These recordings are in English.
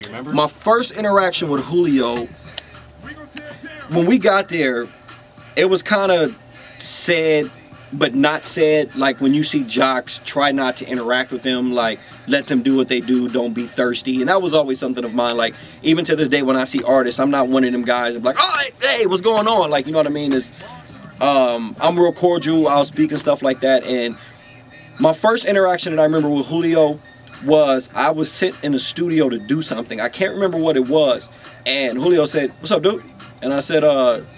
Remember? My first interaction with Julio, when we got there, it was kind of sad, but not sad. Like when you see jocks, try not to interact with them. Like, let them do what they do. Don't be thirsty. And that was always something of mine. Like, even to this day, when I see artists, I'm not one of them guys. I'm like, oh, hey, what's going on? Like, you know what I mean? It's, I'm real cordial. I'll speak and stuff like that. And my first interaction that I remember with Julio was I was sent in the studio to do something. I can't remember what it was. And Julio said, "What's up, dude?" And I said,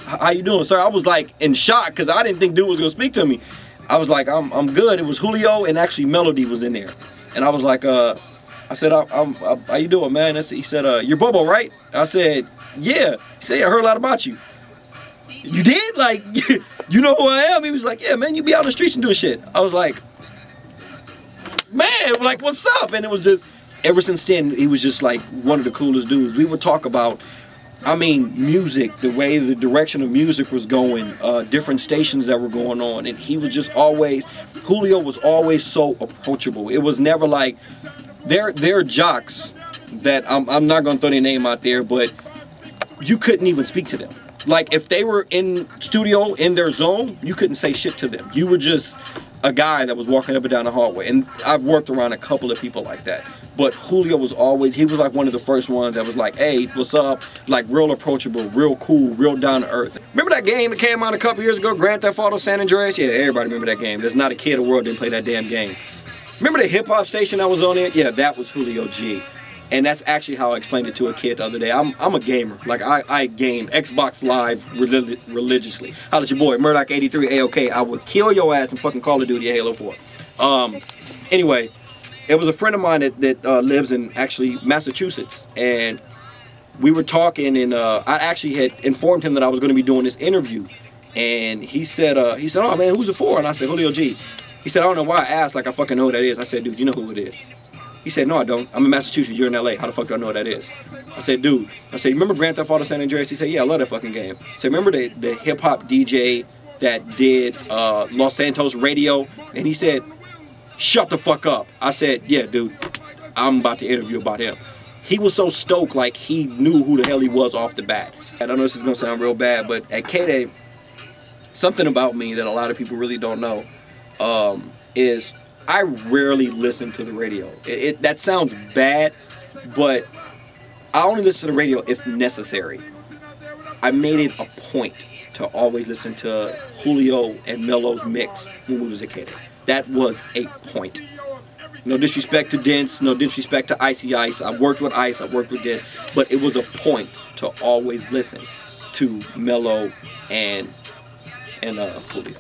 how you doing, sir? I was like in shock because I didn't think dude was gonna speak to me. I was like, I'm good. It was Julio and actually Melody was in there. And I was like, I said, how you doing, man? He said, you're Bobo, right? I said, yeah. He said, yeah, I heard a lot about you. You did? Like, you know who I am? He was like, yeah, man, you be out on the streets and doing shit. I was like, man, like, what's up? And it was just, ever since then, he was just like one of the coolest dudes. We would talk about, I mean, music, the way the direction of music was going, different stations that were going on. And he was just always, Julio was always so approachable. It was never like, they're jocks that, I'm not going to throw their name out there, but you couldn't even speak to them. Like, if they were in studio, in their zone, you couldn't say shit to them. You were just a guy that was walking up and down the hallway. And I've worked around a couple of people like that. But Julio was always, he was like one of the first ones that was like, hey, what's up? Like, real approachable, real cool, real down to earth. Remember that game that came out a couple years ago, Grand Theft Auto San Andreas? Yeah, everybody remember that game. There's not a kid in the world that didn't play that damn game. Remember the hip-hop station that was on it? Yeah, that was Julio G. And that's actually how I explained it to a kid the other day. I'm a gamer. Like, I game Xbox Live religiously. Holla at your boy, Murdoch83 AOK. I would kill your ass in fucking Call of Duty Halo 4. Anyway, it was a friend of mine that lives in actually Massachusetts. And we were talking, and I actually had informed him that I was going to be doing this interview. And he said, oh man, who's it for? And I said, Julio G. He said, I don't know why I asked, like I fucking know who that is. I said, dude, you know who it is. He said, no, I don't. I'm in Massachusetts. You're in LA. How the fuck do I know what that is? I said, dude. I said, remember Grand Theft Auto San Andreas? He said, yeah, I love that fucking game. I said, remember the hip-hop DJ that did Los Santos Radio? And he said, shut the fuck up. I said, yeah, dude. I'm about to interview about him. He was so stoked, like he knew who the hell he was off the bat. I don't know if this is going to sound real bad, but at K-Day, something about me that a lot of people really don't know is I rarely listen to the radio. That sounds bad, but I only listen to the radio if necessary. I made it a point to always listen to Julio and Melo's mix when we was a kid. That was a point. No disrespect to Dents, no disrespect to Icy Ice. I worked with Ice, I worked with Dents, but it was a point to always listen to Melo and Julio.